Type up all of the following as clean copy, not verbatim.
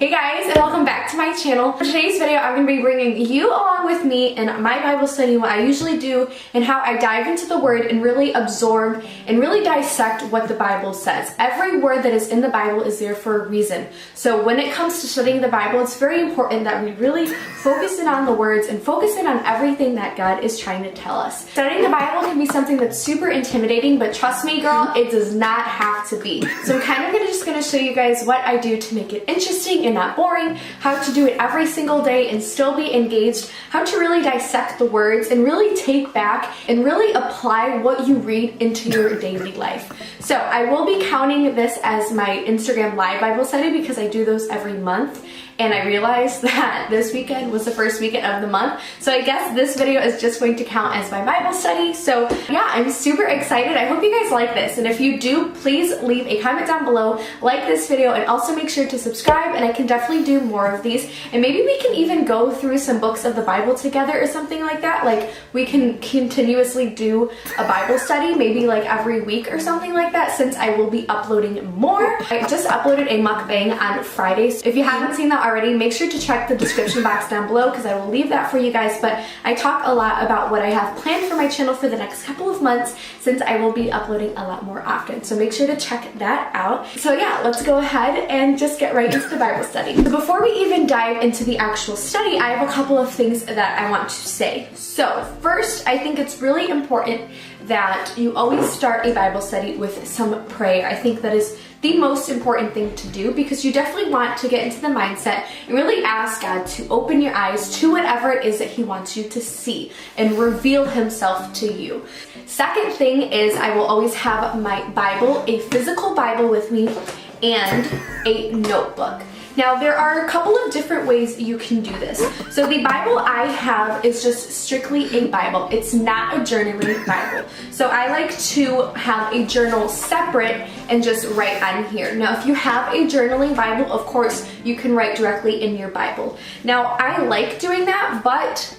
Hey guys, and welcome back to my channel. For today's video, I'm going to be bringing you along with me in my Bible study, what I usually do, and how I dive into the Word and really absorb and really dissect what the Bible says. Every word that is in the Bible is there for a reason. So when it comes to studying the Bible, it's very important that we really focus in on the words and focus in on everything that God is trying to tell us. Studying the Bible can be something that's super intimidating, but trust me, girl, it does not have to be. So I'm kind of just going to show you guys what I do to make it interesting and not boring, how to do it every single day and still be engaged, how to really dissect the words and really take back and really apply what you read into your daily life. So I will be counting this as my Instagram live Bible study because I do those every month. And I realized that this weekend was the first weekend of the month. So I guess this video is just going to count as my Bible study. So yeah, I'm super excited. I hope you guys like this. And if you do, please leave a comment down below, like this video, and also make sure to subscribe. And I can definitely do more of these. And maybe we can even go through some books of the Bible together or something like that. Like we can continuously do a Bible study, maybe like every week or something like that, since I will be uploading more. I just uploaded a mukbang on Friday. So if you haven't seen that already, make sure to check the description box down below because I will leave that for you guys. But I talk a lot about what I have planned for my channel for the next couple of months, since I will be uploading a lot more often. So make sure to check that out. So yeah, let's go ahead and just get right into the Bible study. So before we even dive into the actual study, I have a couple of things that I want to say. So first, I think it's really important that you always start a Bible study with some prayer. I think that is the most important thing to do because you definitely want to get into the mindset and really ask God to open your eyes to whatever it is that He wants you to see and reveal Himself to you. Second thing is I will always have my Bible, a physical Bible with me, and a notebook. Now, there are a couple of different ways you can do this. So the Bible I have is just strictly a Bible. It's not a journaling Bible. So I like to have a journal separate and just write on here. Now, if you have a journaling Bible, of course, you can write directly in your Bible. Now, I like doing that, but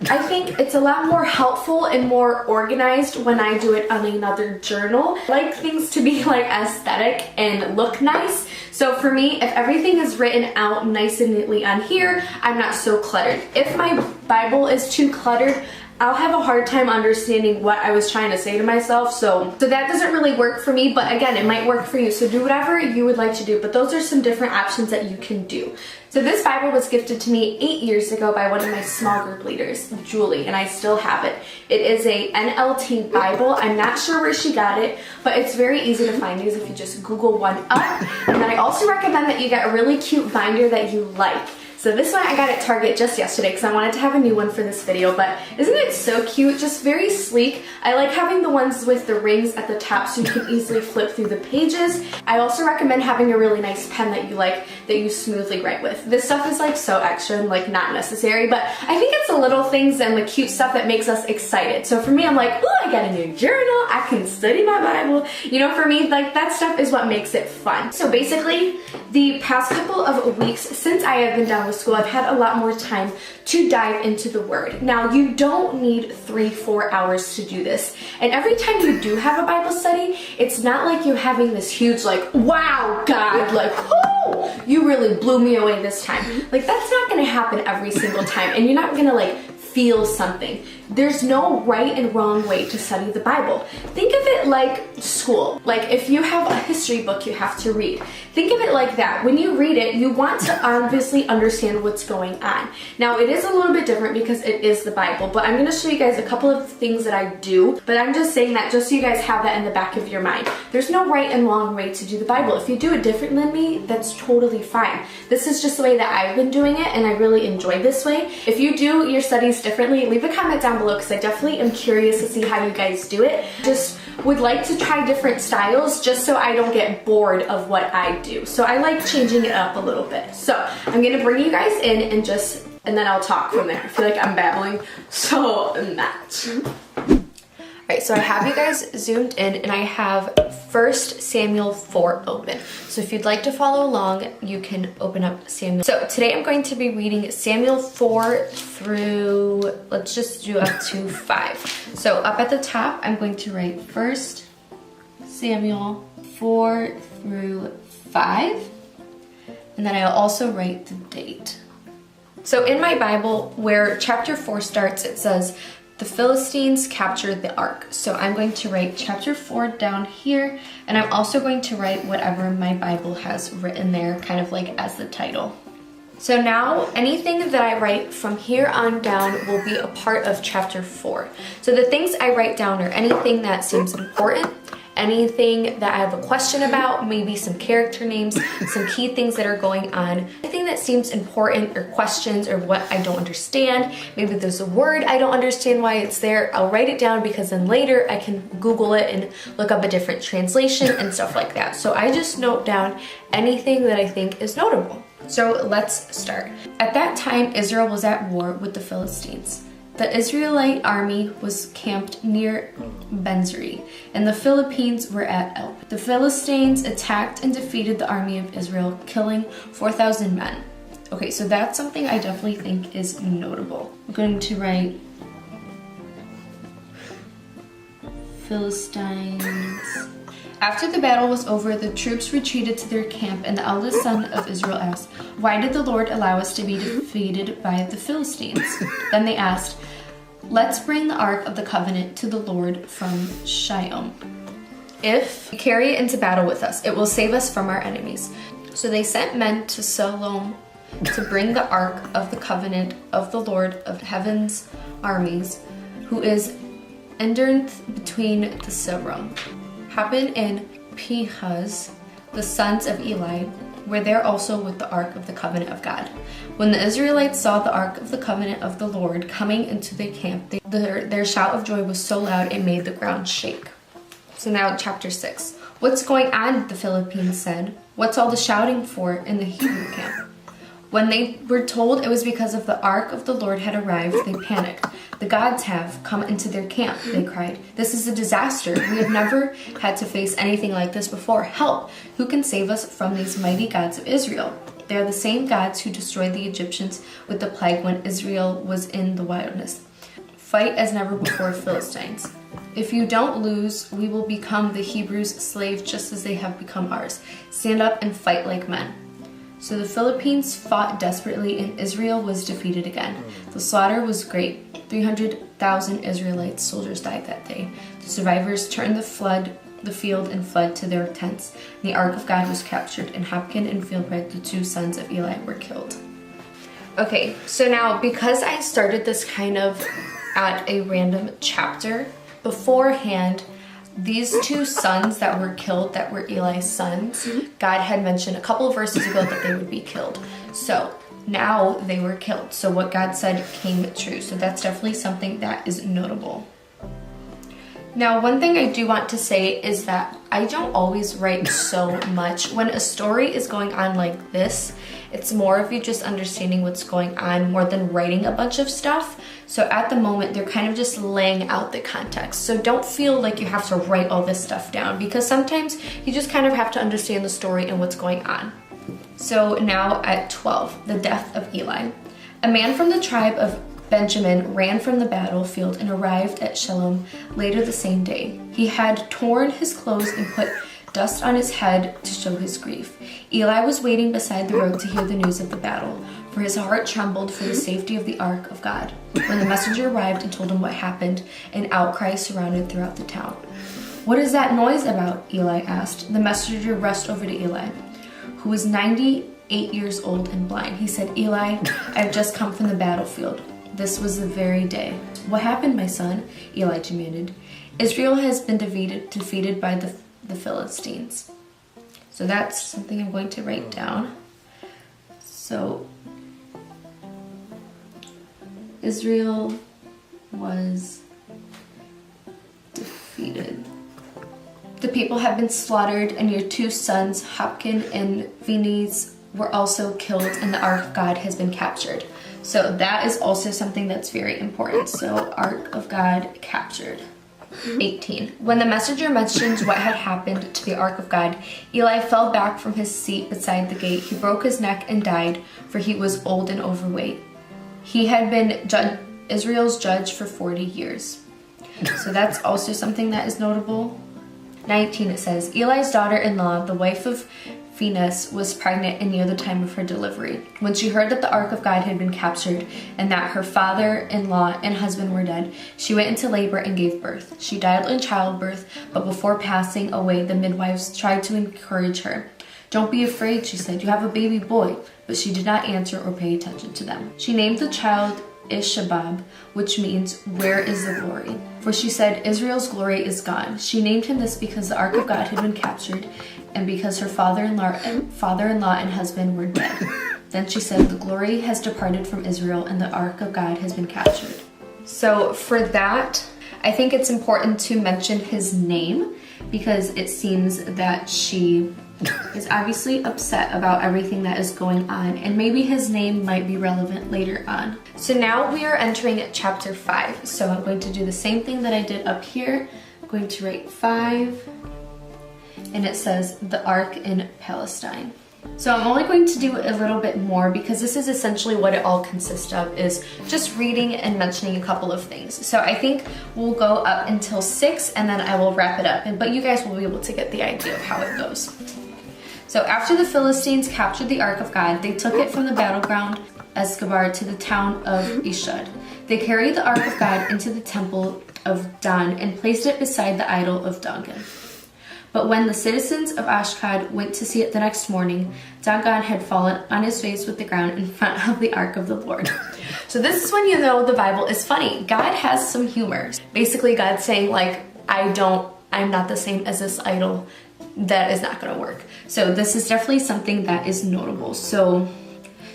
I think it's a lot more helpful and more organized when I do it on another journal. I like things to be like aesthetic and look nice. So for me, if everything is written out nice and neatly on here, I'm not so cluttered. If my Bible is too cluttered, I'll have a hard time understanding what I was trying to say to myself. So that doesn't really work for me, but again, it might work for you. So do whatever you would like to do, but those are some different options that you can do. So this Bible was gifted to me 8 years ago by one of my small group leaders, Julie, and I still have it. It is a NLT Bible. I'm not sure where she got it, but it's very easy to find these if you just Google one up. And then I also recommend that you get a really cute binder that you like. So this one I got at Target just yesterday because I wanted to have a new one for this video, but isn't it so cute? Just very sleek. I like having the ones with the rings at the top so you can easily flip through the pages. I also recommend having a really nice pen that you like, that you smoothly write with. This stuff is like so extra and like not necessary, but I think it's the little things and the cute stuff that makes us excited. So for me, I'm like, oh, I got a new journal. I can study my Bible. You know, for me, like that stuff is what makes it fun. So basically, the past couple of weeks since I have been done with school, I've had a lot more time to dive into the Word. Now, you don't need 3-4 hours to do this. And every time you do have a Bible study, it's not like you're having this huge like, wow, God, like, oh, you really blew me away this time. Like, that's not gonna happen every single time. And you're not gonna like feel something. There's no right and wrong way to study the Bible. Think of it like school. Like if you have a history book you have to read. Think of it like that. When you read it, you want to obviously understand what's going on. Now it is a little bit different because it is the Bible, but I'm going to show you guys a couple of things that I do, but I'm just saying that just so you guys have that in the back of your mind. There's no right and wrong way to do the Bible. If you do it different than me, that's totally fine. This is just the way that I've been doing it and I really enjoy this way. If you do your studies differently, leave a comment down below because I definitely am curious to see how you guys do it. Just would like to try different styles just so I don't get bored of what I do. So I like changing it up a little bit. So I'm gonna bring you guys in and then I'll talk from there. I feel like I'm babbling so much. Alright, so I have you guys zoomed in and I have 1 Samuel 4 open. So if you'd like to follow along, you can open up Samuel. So today I'm going to be reading Samuel 4 through, let's just do up to 5. So up at the top, I'm going to write 1 Samuel 4 through 5. And then I'll also write the date. So in my Bible, where chapter 4 starts, it says, the Philistines captured the ark. So I'm going to write chapter 4 down here, and I'm also going to write whatever my Bible has written there, kind of like as the title. So now anything that I write from here on down will be a part of chapter 4. So the things I write down are anything that seems important, anything that I have a question about, maybe some character names, some key things that are going on, anything that seems important or questions or what I don't understand. Maybe there's a word I don't understand why it's there. I'll write it down because then later I can Google it and look up a different translation and stuff like that. So I just note down anything that I think is notable. So let's start. At that time, Israel was at war with the Philistines. The Israelite army was camped near Benzri, and the Philippines were at El. The Philistines attacked and defeated the army of Israel, killing 4,000 men. Okay, so that's something I definitely think is notable. I'm going to write Philistines. After the battle was over, the troops retreated to their camp, and the eldest son of Israel asked, "Why did the Lord allow us to be defeated by the Philistines?" Then they asked, "Let's bring the Ark of the Covenant to the Lord from Shiloh. If we carry it into battle with us, it will save us from our enemies." So they sent men to Shiloh to bring the Ark of the Covenant of the Lord of Heaven's armies, who is endured between the Serum. Hophni and Phinehas, the sons of Eli, were there also with the Ark of the Covenant of God. When the Israelites saw the Ark of the Covenant of the Lord coming into their camp, their shout of joy was so loud it made the ground shake. So now chapter 6. "What's going on?" the Philippines said. "What's all the shouting for in the Hebrew camp?" When they were told it was because of the Ark of the Lord had arrived, they panicked. "The gods have come into their camp," they cried. "This is a disaster. We have never had to face anything like this before. Help! Who can save us from these mighty gods of Israel? They are the same gods who destroyed the Egyptians with the plague when Israel was in the wilderness. Fight as never before, Philistines. If you don't lose, we will become the Hebrews' slaves just as they have become ours. Stand up and fight like men." So the Philippines fought desperately, and Israel was defeated again. The slaughter was great. 300,000 Israelite soldiers died that day. The survivors turned the field and fled to their tents. The Ark of God was captured, and Hophni and Phinehas, the two sons of Eli, were killed. Okay, so now because I started this kind of at a random chapter, beforehand, these two sons that were killed, that were Eli's sons, God had mentioned a couple of verses ago that they would be killed. So now they were killed. So what God said came true. So that's definitely something that is notable. Now, one thing I do want to say is that I don't always write so much. When a story is going on like this, it's more of you just understanding what's going on more than writing a bunch of stuff. So at the moment, they're kind of just laying out the context. So don't feel like you have to write all this stuff down, because sometimes you just kind of have to understand the story and what's going on. So now at 12, the death of Eli. A man from the tribe of Benjamin ran from the battlefield and arrived at Shiloh later the same day. He had torn his clothes and put dust on his head to show his grief. Eli was waiting beside the road to hear the news of the battle, for his heart trembled for the safety of the Ark of God. When the messenger arrived and told him what happened, an outcry surrounded throughout the town. "What is that noise about?" Eli asked. The messenger rushed over to Eli, who was 98 years old and blind. He said, "Eli, I have just come from the battlefield." This was the very day. "What happened, my son?" Eli demanded. "Israel has been defeated by the Philistines." So that's something I'm going to write down. So Israel was defeated. "The people have been slaughtered, and your two sons, Hophni and Phinehas, were also killed, and the Ark of God has been captured." So that is also something that's very important. So Ark of God captured. 18. When the messenger mentioned what had happened to the Ark of God, Eli fell back from his seat beside the gate. He broke his neck and died, for he was old and overweight. He had been Israel's judge for 40 years. So that's also something that is notable. 19, it says, Eli's daughter-in-law, the wife of Phoenix was pregnant and near the time of her delivery. When she heard that the Ark of God had been captured and that her father-in-law and husband were dead, she went into labor and gave birth. She died in childbirth, but before passing away, the midwives tried to encourage her. "Don't be afraid," she said. "You have a baby boy." But she did not answer or pay attention to them. She named the child Ishabab, which means, "Where is the glory?" For she said, "Israel's glory is gone." She named him this because the Ark of God had been captured and because her father-in-law and husband were dead. Then she said, "The glory has departed from Israel and the Ark of God has been captured." So for that, I think it's important to mention his name because it seems that she is obviously upset about everything that is going on, and maybe his name might be relevant later on. So now we are entering chapter 5. So I'm going to do the same thing that I did up here. I'm going to write 5, and it says the Ark in Palestine. So I'm only going to do a little bit more because this is essentially what it all consists of, is just reading and mentioning a couple of things. So I think we'll go up until 6 and then I will wrap it up, but you guys will be able to get the idea of how it goes. So after the Philistines captured the Ark of God, they took it from the battleground Esgabar to the town of Ishud. They carried the Ark of God into the temple of Dan and placed it beside the idol of Dagon. But when the citizens of Ashdod went to see it the next morning, Dagon had fallen on his face with the ground in front of the Ark of the Lord. So this is when you know the Bible is funny. God has some humor. Basically, God's saying, like, I'm not the same as this idol. That is not going to work. So this is definitely something that is notable. So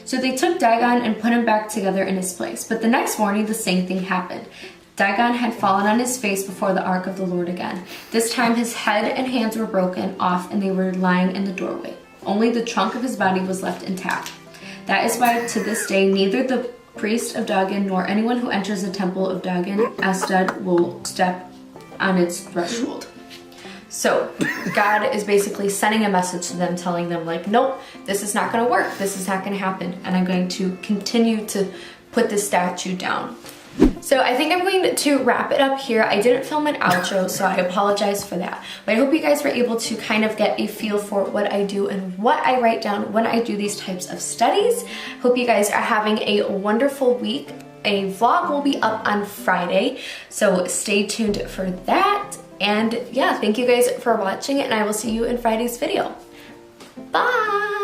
they took Dagon and put him back together in his place. But the next morning, the same thing happened. Dagon had fallen on his face before the Ark of the Lord again. This time his head and hands were broken off and they were lying in the doorway. Only the trunk of his body was left intact. That is why to this day neither the priest of Dagon nor anyone who enters the temple of Dagon, Ashdod, will step on its threshold. So God is basically sending a message to them, telling them, like, nope, this is not going to work. This is not going to happen. And I'm going to continue to put this statue down. So I think I'm going to wrap it up here. I didn't film an outro, so I apologize for that. But I hope you guys were able to kind of get a feel for what I do and what I write down when I do these types of studies. Hope you guys are having a wonderful week. A vlog will be up on Friday, so stay tuned for that. And yeah, thank you guys for watching, and I will see you in Friday's video. Bye!